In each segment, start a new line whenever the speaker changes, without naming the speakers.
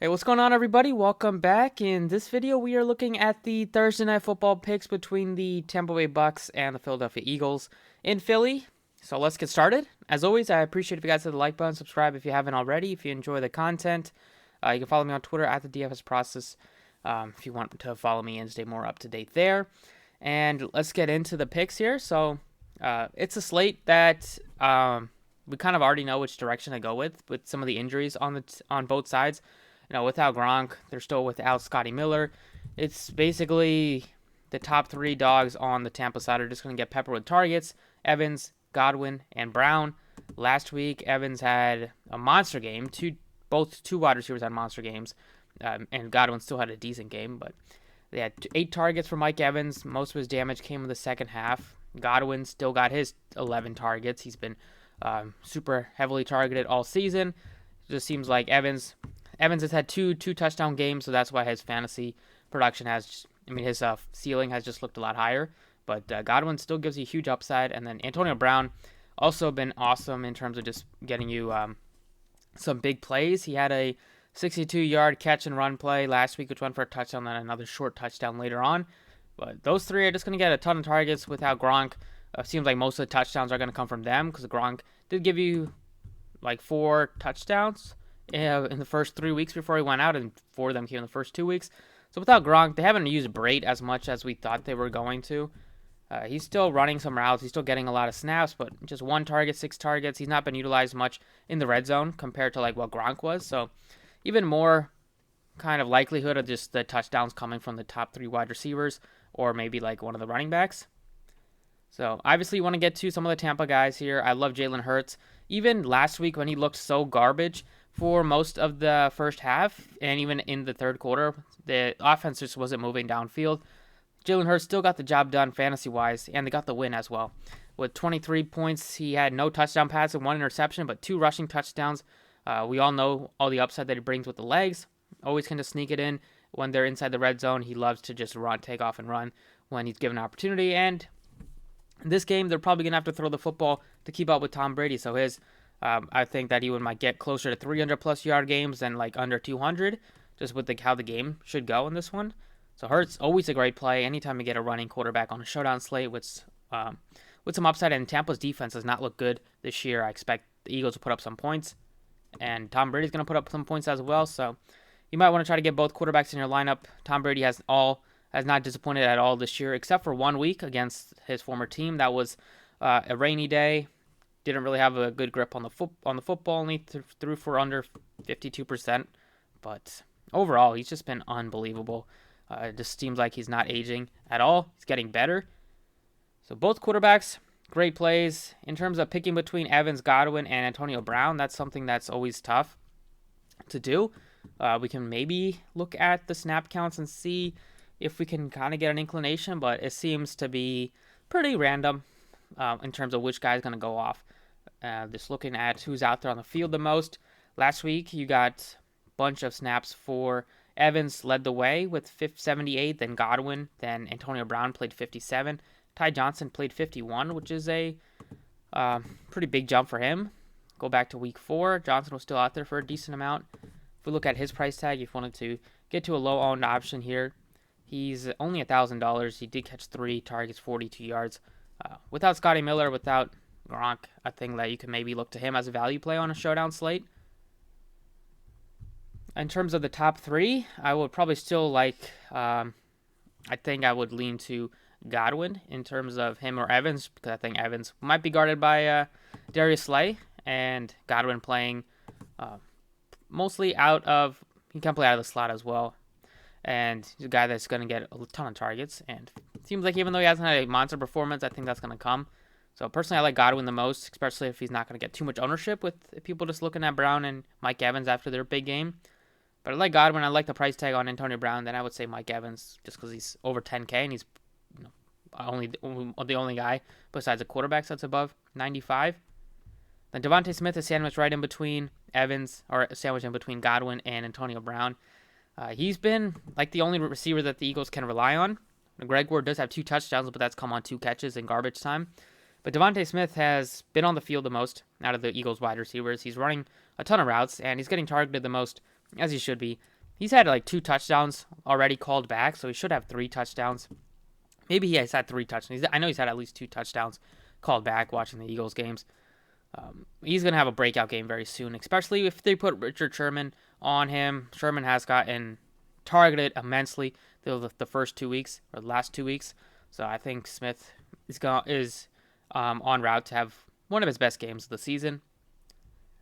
Hey, what's going on, everybody? Welcome back. In this video, we are looking at the Thursday Night Football picks between the Tampa Bay Bucks and the Philadelphia Eagles in Philly. So let's get started. As always, I appreciate if you guys hit the like button, subscribe if you haven't already. If you enjoy the content, you can follow me on Twitter at the DFS Process if you want to follow me and stay more up to date there. And let's get into the picks here. So it's a slate that we kind of already know which direction to go with some of the injuries on both sides. Without Gronk, they're still without Scotty Miller. It's basically the top three dogs on the Tampa side are just going to get peppered with targets. Evans, Godwin, and Brown. Last week, Evans had a monster game. Both two wide receivers had monster games, and Godwin still had a decent game. But they had 8 targets for Mike Evans. Most of his damage came in the second half. Godwin still got his 11 targets. He's been super heavily targeted all season. It just seems like Evans has had two touchdown games, so that's why his fantasy production his ceiling has just looked a lot higher. But Godwin still gives you a huge upside. And then Antonio Brown also been awesome in terms of just getting you some big plays. He had a 62-yard catch and run play last week, which went for a touchdown, then another short touchdown later on. But those three are just going to get a ton of targets without Gronk. Seems like most of the touchdowns are going to come from them because Gronk did give you like 4 touchdowns in the first 3 weeks before he went out, and 4 of them came in the first 2 weeks. So without Gronk, they haven't used Brate as much as we thought they were going to. He's still running some routes. He's still getting a lot of snaps, but just 1 target, 6 targets. He's not been utilized much in the red zone compared to like what Gronk was. So even more kind of likelihood of just the touchdowns coming from the top 3 wide receivers or maybe like one of the running backs. So obviously you want to get to some of the Tampa guys here. I love Jalen Hurts. Even last week when he looked so garbage for most of the first half and even in the third quarter, the offense just wasn't moving downfield. Jalen Hurts still got the job done fantasy-wise, and they got the win as well. With 23 points, he had no touchdown passes and 1 interception, but 2 rushing touchdowns. We all know all the upside that he brings with the legs. Always can just sneak it in when they're inside the red zone. He loves to just take off and run when he's given an opportunity. And in this game, they're probably going to have to throw the football to keep up with Tom Brady. So I think that he might get closer to 300-plus yard games than like under 200, just with how the game should go in this one. So Hurts, always a great play. Anytime you get a running quarterback on a showdown slate with some upside, and Tampa's defense does not look good this year. I expect the Eagles to put up some points, and Tom Brady's going to put up some points as well. So you might want to try to get both quarterbacks in your lineup. Tom Brady has not disappointed at all this year, except for 1 week against his former team. That was a rainy day. Didn't really have a good grip on the football. Only threw for under 52%. But overall, he's just been unbelievable. It just seems like he's not aging at all. He's getting better. So both quarterbacks, great plays. In terms of picking between Evans, Godwin, and Antonio Brown, that's something that's always tough to do. We can maybe look at the snap counts and see if we can kind of get an inclination, but it seems to be pretty random in terms of which guy's going to go off. Just looking at who's out there on the field the most. Last week, you got a bunch of snaps for Evans led the way with 78, then Godwin, then Antonio Brown played 57. Ty Johnson played 51, which is a pretty big jump for him. Go back to week 4. Johnson was still out there for a decent amount. If we look at his price tag, if you wanted to get to a low-owned option here, he's only $1,000. He did catch 3 targets, 42 yards. Without Scotty Miller, without Gronk, I think that you can maybe look to him as a value play on a showdown slate. In terms of the top 3, I would probably still I think I would lean to Godwin in terms of him or Evans, because I think Evans might be guarded by Darius Slay, and Godwin playing mostly he can play out of the slot as well. And he's a guy that's going to get a ton of targets. And it seems like even though he hasn't had a monster performance, I think that's going to come. So personally, I like Godwin the most, especially if he's not going to get too much ownership with people just looking at Brown and Mike Evans after their big game. But I like Godwin. I like the price tag on Antonio Brown. Then I would say Mike Evans, just because he's over 10K and he's the only guy besides the quarterbacks that's above 95. Then Devontae Smith is sandwiched right in between sandwiched in between Godwin and Antonio Brown. He's been like the only receiver that the Eagles can rely on. Greg Ward does have 2 touchdowns, but that's come on 2 catches in garbage time. But Devontae Smith has been on the field the most out of the Eagles wide receivers. He's running a ton of routes, and he's getting targeted the most as he should be. He's had like 2 touchdowns already called back, so he should have 3 touchdowns. Maybe he has had 3 touchdowns. I know he's had at least 2 touchdowns called back watching the Eagles games. He's going to have a breakout game very soon, especially if they put Richard Sherman on him. Sherman has gotten targeted immensely the first 2 weeks, or the last 2 weeks. So I think Smith is on route to have one of his best games of the season.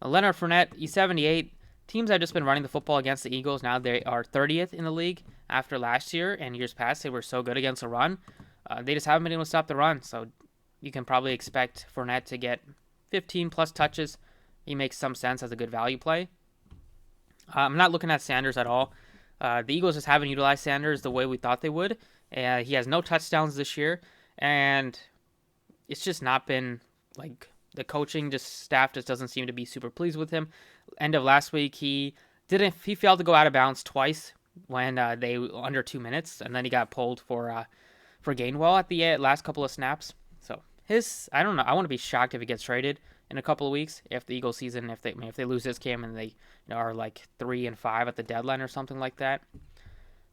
Leonard Fournette, he's 78. Teams have just been running the football against the Eagles. Now they are 30th in the league after last year and years past. They were so good against the run. They just haven't been able to stop the run. So you can probably expect Fournette to get 15 plus touches. He makes some sense as a good value play. I'm not looking at Sanders at all. The Eagles just haven't utilized Sanders the way we thought they would. He has no touchdowns this year. And it's just not been like the coaching staff just doesn't seem to be super pleased with him. End of last week, he failed to go out of bounds twice when they under 2 minutes, and then he got pulled for Gainwell at the last couple of snaps. So I don't know. I want to be shocked if he gets traded in a couple of weeks if the Eagles season if they lose this game and they are like 3-5 at the deadline or something like that.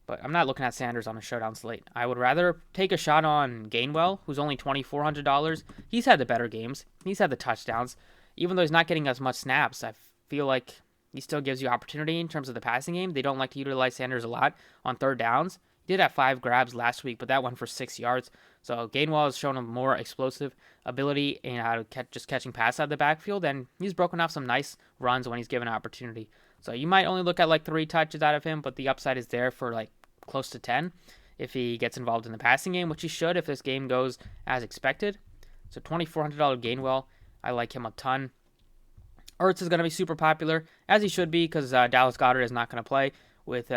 But I'm not looking at Sanders on a showdown slate. I would rather take a shot on Gainwell, who's only $2,400. He's had the better games. He's had the touchdowns. Even though he's not getting as much snaps, I feel like he still gives you opportunity in terms of the passing game. They don't like to utilize Sanders a lot on third downs. He did have 5 grabs last week, but that went for 6 yards. So Gainwell has shown a more explosive ability in just catching passes out of the backfield, and he's broken off some nice runs when he's given an opportunity. So you might only look at like 3 touches out of him, but the upside is there for like close to 10 if he gets involved in the passing game, which he should if this game goes as expected. So $2,400 Gainwell, I like him a ton. Ertz is going to be super popular, as he should be, because Dallas Goedert is not going to play with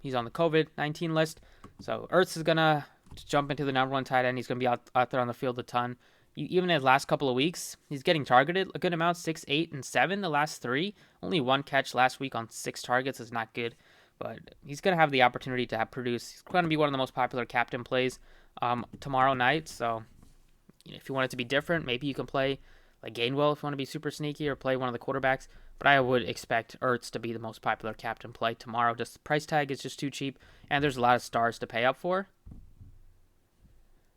he's on the COVID-19 list. So Ertz is going to jump into the number 1 tight end. He's going to be out there on the field a ton. Even in his last couple of weeks, he's getting targeted a good amount, 6, 8, and 7 the last 3. Only 1 catch last week on 6 targets is not good, but he's going to have the opportunity to produce. He's going to be one of the most popular captain plays tomorrow night, so if you want it to be different, maybe you can play like Gainwell if you want to be super sneaky, or play one of the quarterbacks, but I would expect Ertz to be the most popular captain play tomorrow. Just the price tag is just too cheap, and there's a lot of stars to pay up for.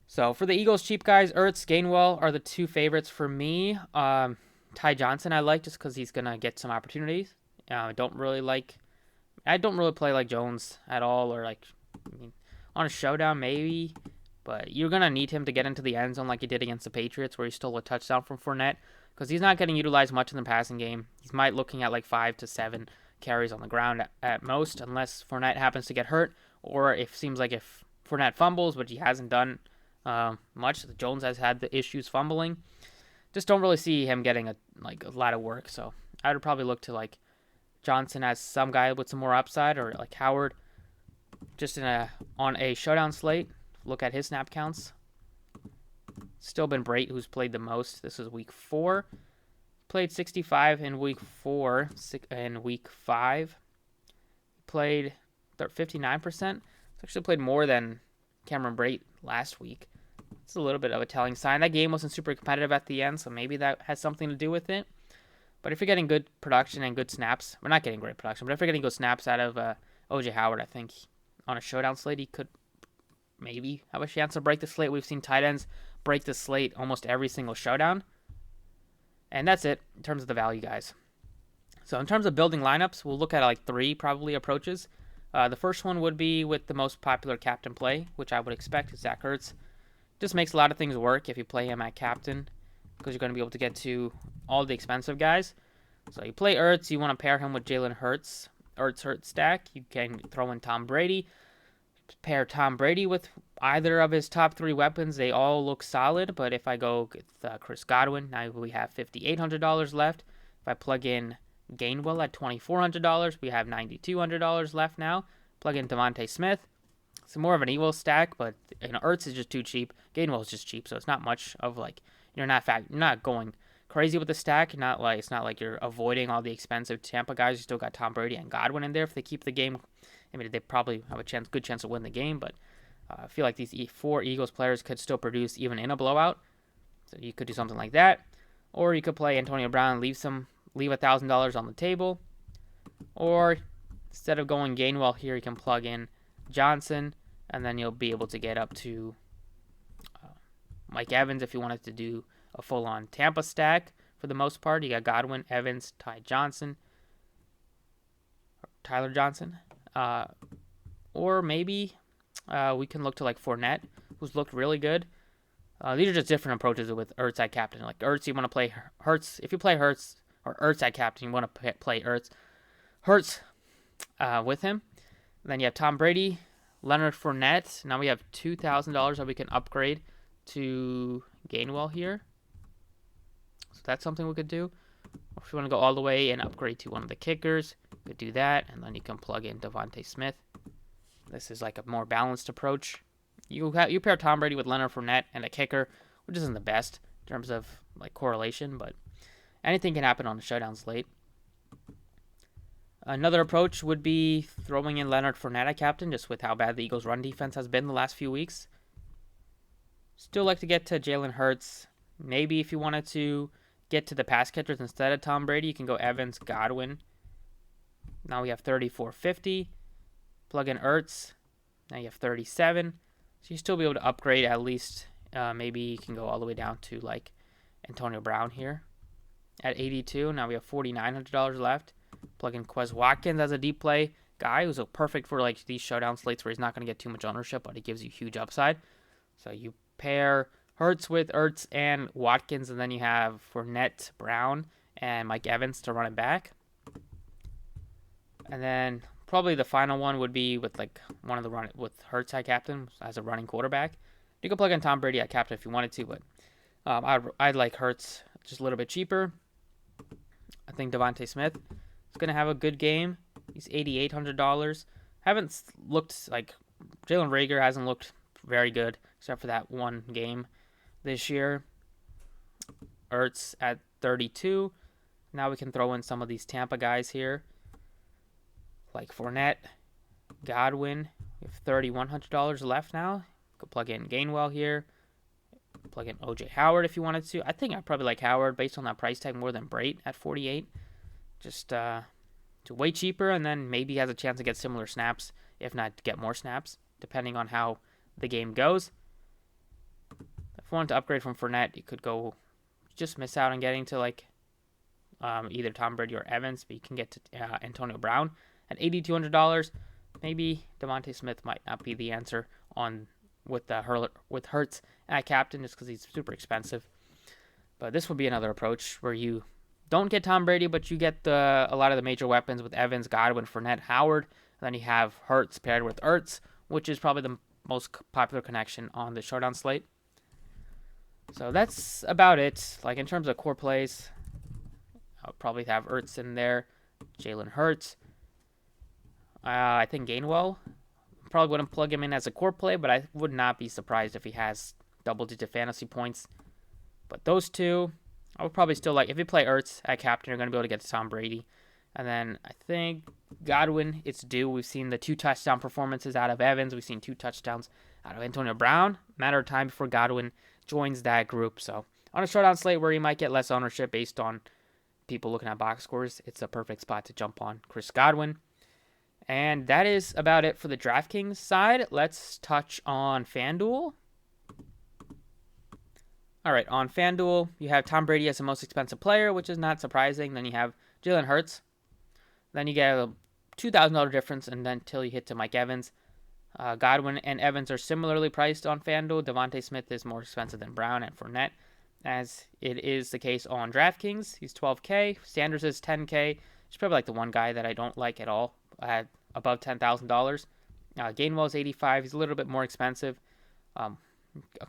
So for the Eagles cheap guys, Ertz, Gainwell are the 2 favorites for me. Ty Johnson I like just because he's going to get some opportunities. I don't really play like Jones at all, or on a showdown maybe, but you're going to need him to get into the end zone like he did against the Patriots where he stole a touchdown from Fournette, because he's not getting utilized much in the passing game. He's looking at like 5 to 7 carries on the ground at most, unless Fournette happens to get hurt, or if Fournette fumbles, which he hasn't done much. Jones has had the issues fumbling. Just don't really see him getting a lot of work. So I would probably look to like Johnson as some guy with some more upside, or like Howard, just on a showdown slate. Look at his snap counts. Still been Brait who's played the most. This is week 4. Played 65 in week 4. In week 5, played 59%. He's actually played more than Cameron Brait last week. It's a little bit of a telling sign. That game wasn't super competitive at the end, so maybe that has something to do with it. But if you're getting good production and good snaps, we're not getting great production, but if you're getting good snaps out of O.J. Howard, I think on a showdown slate, he could maybe have a chance to break the slate. We've seen tight ends break the slate almost every single showdown. And that's it in terms of the value guys. So in terms of building lineups, we'll look at like 3 probably approaches. The first one would be with the most popular captain play, which I would expect is Zach Ertz. Just makes a lot of things work if you play him at captain, because you're going to be able to get to all the expensive guys. So you play Ertz, you want to pair him with Jalen Hurts, Ertz stack. You can throw in Tom Brady, pair Tom Brady with either of his top 3 weapons. They all look solid, but if I go with Chris Godwin, now we have $5,800 left. If I plug in Gainwell at $2,400, we have $9,200 left now. Plug in Devontae Smith. It's more of an evil stack, but Ertz is just too cheap. Gainwell is just cheap, so it's not much of like you're not going crazy with the stack. It's not like you're avoiding all the expensive Tampa guys. You still got Tom Brady and Godwin in there. If they keep the game, I mean, they probably have a good chance to win the game. But I feel like these 4 Eagles players could still produce even in a blowout. So you could do something like that, or you could play Antonio Brown and leave $1,000 on the table, or instead of going Gainwell here, you can plug in Johnson, and then you'll be able to get up to Mike Evans if you wanted to do a full-on Tampa stack. For the most part, you got Godwin, Evans, Tyler Johnson, or maybe we can look to like Fournette, who's looked really good. These are just different approaches with Ertz at captain. Like Ertz, you want to play Hurts. If you play Hurts or Ertz at captain, you want to play Hurts with him. And then you have Tom Brady, Leonard Fournette. Now we have $2,000 that we can upgrade to Gainwell here. So that's something we could do. Or if you want to go all the way and upgrade to one of the kickers, you could do that. And then you can plug in Devontae Smith. This is like a more balanced approach. You pair Tom Brady with Leonard Fournette and a kicker, which isn't the best in terms of like correlation, but anything can happen on the showdown slate. Another approach would be throwing in Leonard Fournette at captain, just with how bad the Eagles' run defense has been the last few weeks. Still like to get to Jalen Hurts. Maybe if you wanted to get to the pass catchers instead of Tom Brady, you can go Evans, Godwin. Now we have 3450. Plug in Ertz. Now you have 37. So you still be able to upgrade at least. Maybe you can go all the way down to like Antonio Brown here at 82. Now we have $4,900 left. Plug in Quez Watkins as a deep play guy who's perfect for like these showdown slates where he's not going to get too much ownership, but he gives you huge upside. So you pair Hurts with Ertz and Watkins, and then you have Fournette, Brown, and Mike Evans to run it back. And then probably the final one would be with like one of the run with Hurts at captain as a running quarterback. You could plug in Tom Brady at captain if you wanted to, but I'd like Hurts just a little bit cheaper. I think Devontae Smith is going to have a good game. He's $8,800. Haven't looked like Jalen Reagor hasn't looked very good except for that one game this year. Ertz at 32. Now we can throw in some of these Tampa guys here, like Fournette, Godwin. We have $3,100 left now. Could plug in Gainwell here. Plug in OJ Howard if you wanted to. I think I'd probably like Howard based on that price tag more than Brate at 48. Just to way cheaper, and then maybe he has a chance to get similar snaps, if not get more snaps, depending on how the game goes. If you wanted to upgrade from Fournette, you could go just miss out on getting to like either Tom Brady or Evans, but you can get to Antonio Brown at $8,200. Maybe Devontae Smith might not be the answer on with Hurts at captain just because he's super expensive. But this would be another approach where you don't get Tom Brady, but you get a lot of the major weapons with Evans, Godwin, Fournette, Howard. And then you have Hurts paired with Ertz, which is probably the most popular connection on the showdown slate. So that's about it. Like in terms of core plays, I'll probably have Ertz in there, Jalen Hurts. I think Gainwell, probably wouldn't plug him in as a core play, but I would not be surprised if he has double-digit fantasy points. But those two, I would probably still like. If you play Ertz at captain, you're going to be able to get to Tom Brady. And then I think Godwin, it's due. We've seen the 2 touchdown performances out of Evans. We've seen 2 touchdowns out of Antonio Brown. Matter of time before Godwin joins that group. So on a showdown slate where you might get less ownership based on people looking at box scores, it's a perfect spot to jump on Chris Godwin. And that is about it for the Draftkings side. Let's touch on Fanduel. All right, on Fanduel, you have Tom Brady as the most expensive player, which is not surprising. Then you have Jalen Hurts. Then you get a $2,000 difference, and then until you hit to Mike Evans. Godwin and Evans are similarly priced on Fanduel. Devontae Smith is more expensive than Brown and Fournette, as it is the case on Draftkings. He's $12K. Sanders is $10K. He's probably like the one guy that I don't like at all at above $10,000. Gainwell is $85. He's a little bit more expensive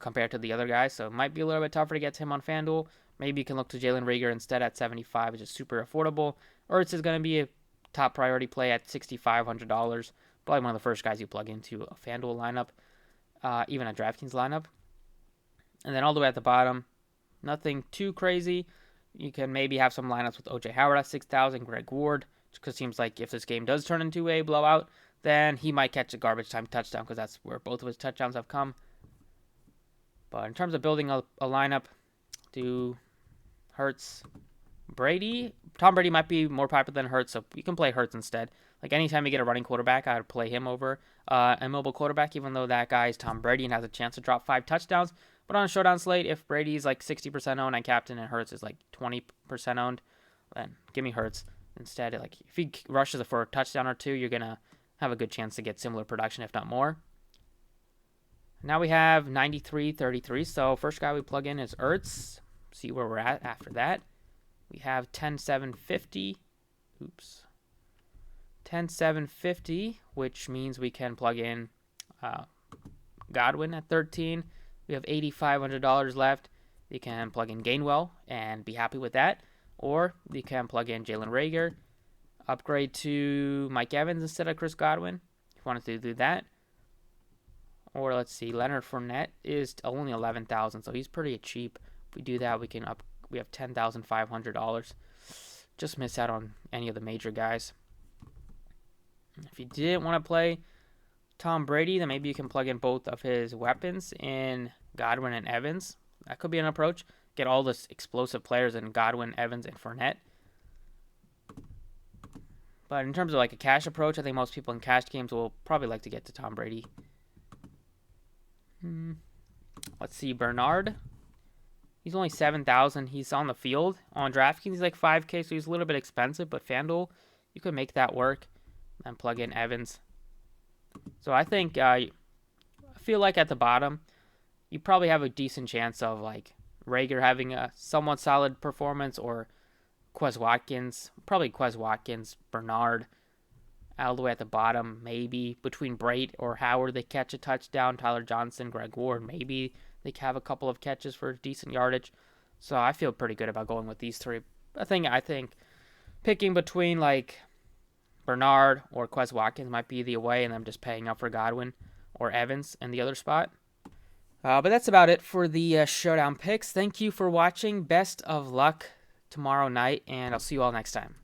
compared to the other guys, so it might be a little bit tougher to get to him on Fanduel. Maybe you can look to Jalen Reagor instead at $75, which is super affordable. Ertz is going to be a top priority play at $6,500. Probably one of the first guys you plug into a Fanduel lineup, even a DraftKings lineup. And then all the way at the bottom, nothing too crazy. You can maybe have some lineups with OJ Howard at $6,000, Greg Ward, because it seems like if this game does turn into a blowout, then he might catch a garbage time touchdown because that's where both of his touchdowns have come. But in terms of building a lineup, do Hurts, Tom Brady might be more popular than Hurts, so you can play Hurts instead. Like anytime you get a running quarterback, I would play him over a mobile quarterback, even though that guy is Tom Brady and has a chance to drop 5 touchdowns. But on a showdown slate, if Brady's like 60% owned and captain and Hurts is like 20% owned, then give me Hurts instead. Like if he rushes for a touchdown or two, you're gonna have a good chance to get similar production, if not more. Now we have 93-33. So first guy we plug in is Ertz. See where we're at after that. We have 10-7-50. Oops. 10-7-50, which means we can plug in Godwin at 13. We have $8,500 left. You can plug in Gainwell and be happy with that. Or you can plug in Jalen Reagor, upgrade to Mike Evans instead of Chris Godwin, if you wanted to do that. Or let's see, Leonard Fournette is only $11,000, so he's pretty cheap. If we do that, we have $10,500. Just miss out on any of the major guys. If you didn't want to play Tom Brady, then maybe you can plug in both of his weapons in Godwin and Evans. That could be an approach. Get all this explosive players in Godwin, Evans, and Fournette. But in terms of like a cash approach, I think most people in cash games will probably like to get to Tom Brady. Let's see, Bernard. He's only $7,000. He's on the field. On Draftkings, he's like $5K, so he's a little bit expensive. But Fanduel, you could make that work and plug in Evans. So I think, I feel like at the bottom, you probably have a decent chance of like Reagor having a somewhat solid performance, or Quez Watkins. Probably Quez Watkins, Bernard. All the way at the bottom, maybe between Brait or Howard, they catch a touchdown. Tyler Johnson, Greg Ward, maybe they have a couple of catches for decent yardage. So I feel pretty good about going with these three. I think picking between like Bernard or Quez Watkins might be the way, and I'm just paying up for Godwin or Evans in the other spot. But that's about it for the showdown picks. Thank you for watching. Best of luck tomorrow night, and I'll see you all next time.